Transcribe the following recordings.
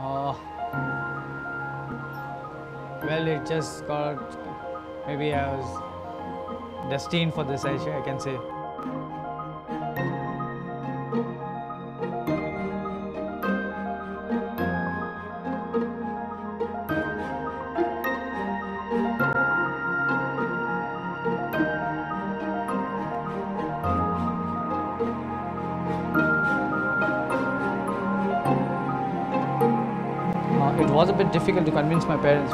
Uh, well, it just got, maybe I was destined for this, I can say. It was a bit difficult to convince my parents.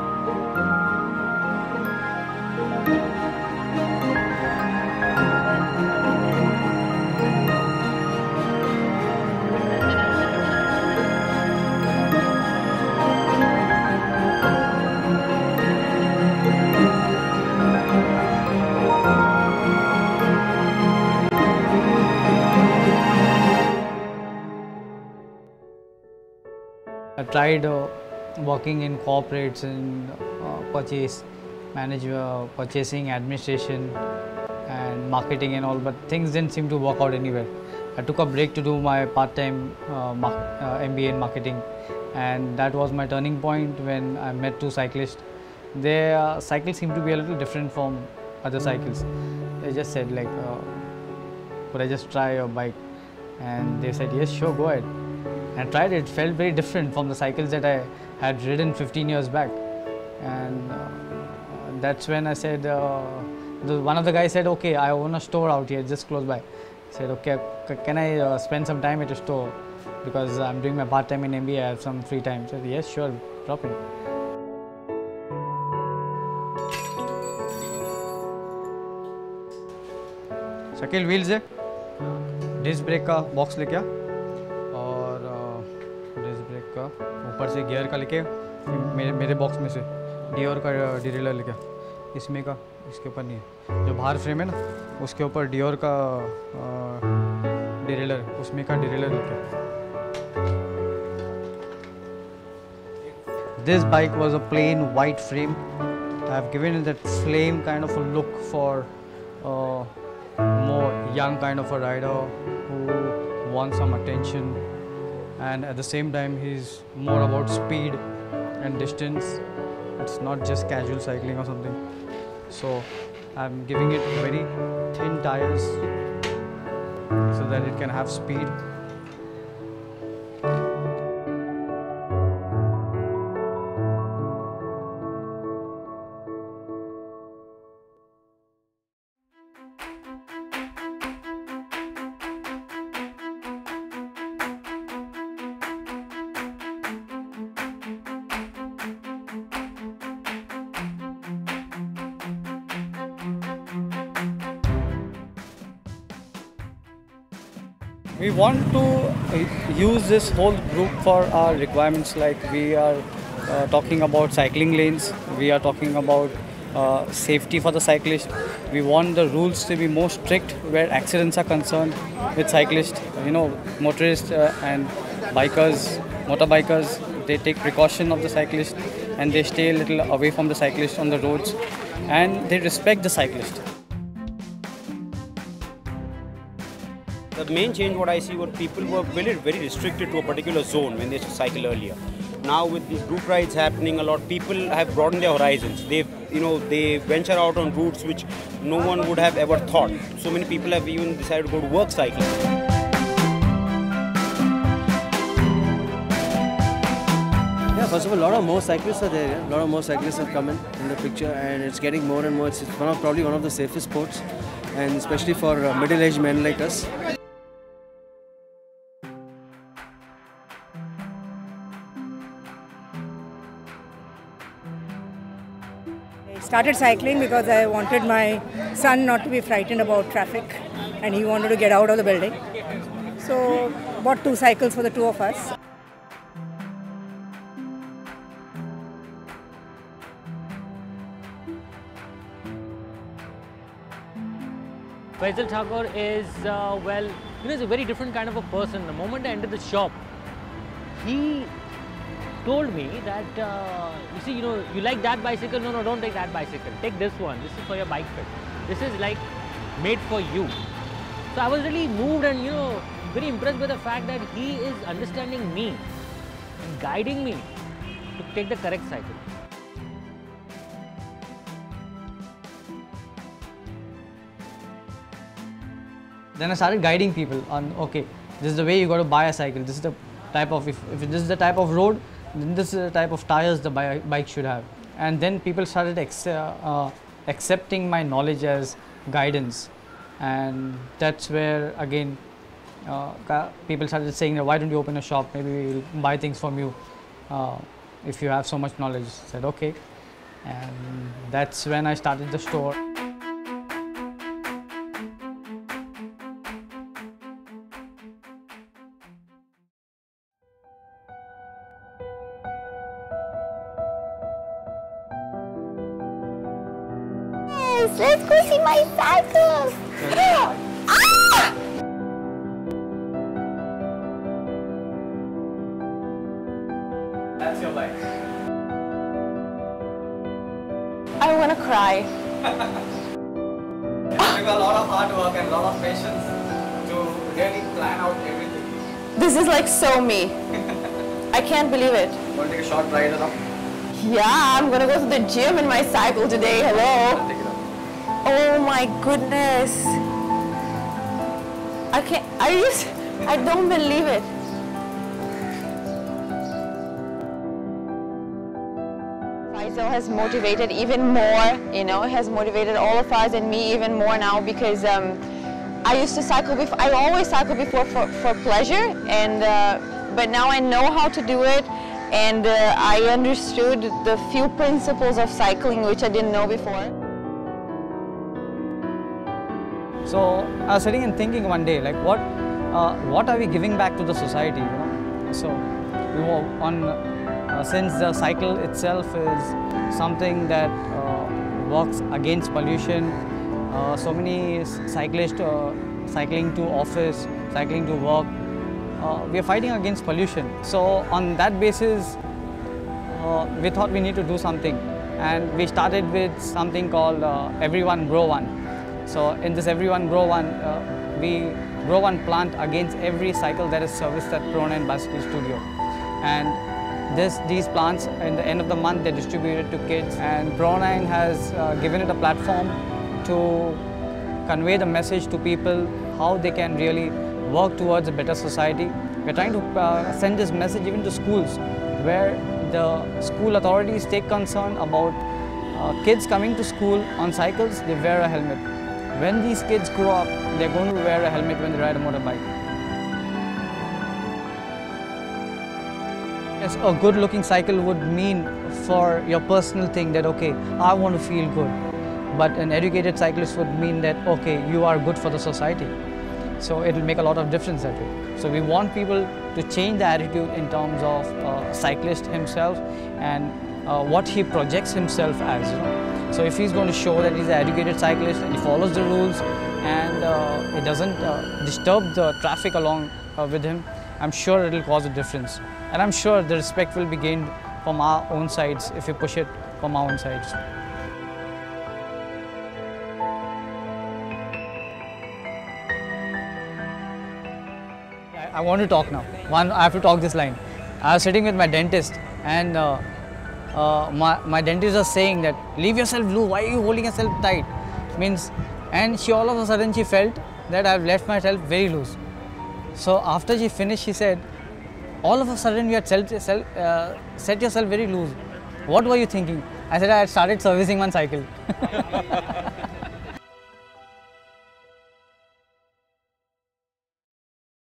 I tried working in corporates and purchasing, administration and marketing and all, but things didn't seem to work out anywhere. I took a break to do my part-time MBA in marketing, and that was my turning point when I met two cyclists. Their cycles seemed to be a little different from other cycles. They just said like, could I just try your bike? And they said, yes, sure, go ahead. And I tried it. It felt very different from the cycles that I had ridden 15 years back. And that's when I said, one of the guys said, okay, I own a store out here just close by. I said, okay, can I spend some time at your store? Because I'm doing my part-time in MBA, I have some free time. I said, yes, sure, drop in. Shakeel wheels है, disc brake का box लेके आ, और disc brake का ऊपर से gear का लेके मेरे बॉक्स में से डियोर का डिरेलर लेके आ, इसमें का इसके ऊपर नहीं है, जो बाहर फ्रेम है ना उसके ऊपर डियोर का डिरेलर, उसमें का डिरेलर लेके। This bike was a plain white frame. I have given it that flame kind of a look for more young kind of a rider who wants some attention, and at the same time he's more about speed and distance. It's not just casual cycling or something. So I'm giving it very thin tires so that it can have speed. We want to use this whole group for our requirements, like we are talking about cycling lanes, we are talking about safety for the cyclist. We want the rules to be more strict where accidents are concerned with cyclists. You know, motorists and bikers, motorbikers, they take precaution of the cyclist and they stay a little away from the cyclist on the roads, and they respect the cyclist. The main change what I see was people were very restricted to a particular zone when they used to cycle earlier. Now with these group rides happening, a lot of people have broadened their horizons. They venture out on routes which no one would have ever thought. So many people have even decided to go to work cycling. Yeah, first of all, a lot of more cyclists are there. Yeah? A lot of more cyclists have come in the picture, and it's getting more and more. It's probably one of the safest sports, and especially for middle-aged men like us. I started cycling because I wanted my son not to be frightened about traffic, and he wanted to get out of the building. So bought 2 cycles for the 2 of us. Faisal Thakur is, he's a very different kind of a person. The moment I entered the shop, he told me that, you like that bicycle? No, don't take that bicycle. Take this one. This is for your bike fit. This is like made for you. So I was really moved and, very impressed by the fact that he is understanding me. and guiding me to take the correct cycle. Then I started guiding people on, okay, this is the way you got to buy a cycle. This is the type of, if this is the type of road, then this is the type of tires the bike should have. And then people started accepting my knowledge as guidance. And that's where, again, people started saying, why don't you open a shop? Maybe we'll buy things from you if you have so much knowledge. I said, okay. And that's when I started the store. Let's go see my cycles! Ah! That's your bike. I want to cry. It took a lot of hard work and a lot of patience to really plan out everything. This is like so me. I can't believe it. Want to take a short ride around? Yeah, I'm gonna go to the gym in my cycle today. Hello. Take it up. Oh my goodness. I can't, I don't believe it. Faisal has motivated even more, you know, has motivated all of us and me even more now because I used to cycle before, I always cycled before for pleasure, and but now I know how to do it, and I understood the few principles of cycling which I didn't know before. So I was sitting and thinking one day, like what are we giving back to the society? You know? So we were since the cycle itself is something that works against pollution. So many cyclists cycling to office, cycling to work. We are fighting against pollution. So on that basis, we thought we need to do something, and we started with something called Everyone Grow One. So in this Everyone Grow One, we grow one plant against every cycle that is serviced at Pro9 Bicycle Studio. And these plants, in the end of the month, they're distributed to kids. And Pro9 has given it a platform to convey the message to people how they can really work towards a better society. We're trying to send this message even to schools, where the school authorities take concern about kids coming to school on cycles, they wear a helmet. When these kids grow up, they're going to wear a helmet when they ride a motorbike. Yes, a good-looking cycle would mean for your personal thing that, okay, I want to feel good. But an educated cyclist would mean that, okay, you are good for the society. So it will make a lot of difference that way. So we want people to change the attitude in terms of cyclist himself and what he projects himself as. You know? So if he's going to show that he's an educated cyclist and he follows the rules and it doesn't disturb the traffic along with him, I'm sure it will cause a difference. And I'm sure the respect will be gained from our own sides if we push it from our own sides. I want to talk now. I have to talk this line. I was sitting with my dentist, and my dentist was saying that, leave yourself loose, why are you holding yourself tight? Means, and she all of a sudden she felt that I've left myself very loose. So after she finished, she said, all of a sudden you had set yourself very loose. What were you thinking? I said, I had started servicing one cycle.